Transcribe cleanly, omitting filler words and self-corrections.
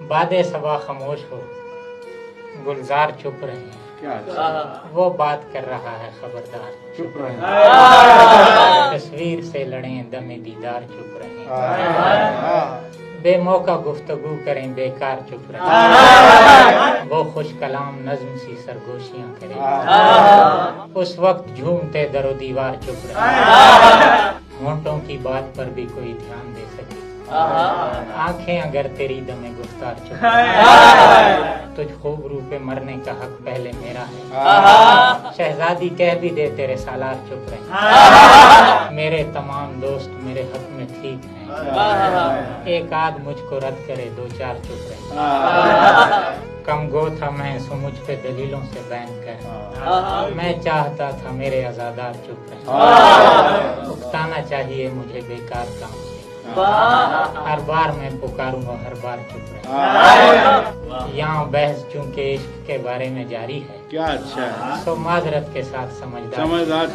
बादे सबा खामोश हो, गुलजार चुप रहे हैं। क्या अच्छा। वो बात कर रहा है खबरदार चुप रहे। तस्वीर से लड़ें दमे दीदार चुप रहे। बेमौका गुफ्तगू करें बेकार चुप रहे। वो खुश कलाम नज्म सी सरगोशियां करें, उस वक्त झूमते दरो दीवार चुप रहे। होंठों की बात पर भी कोई ध्यान दे सके, आंखें अगर तेरी दमे गुफ्तार चुप रहे। तुझ खूबरू पे मरने का हक पहले मेरा है, शहजादी कह भी दे तेरे सालार चुप रहे। मेरे तमाम दोस्त मेरे हक में ठीक हैं, एक आध मुझको रद्द करे दो चार चुप रहे। कम गो था मैं सो मुझ पे दलीलों से बैन कर, मैं चाहता था मेरे आजादार चुप रहे। उकताना चाहिए मुझे बेकार काम से, हर बार मैं पुकारूंगा हर बार चुप रहे। यहाँ बहस चूंकि इश्क के बारे में जारी है, क्या अच्छा है। सो माजरत के साथ समझदार समझदार।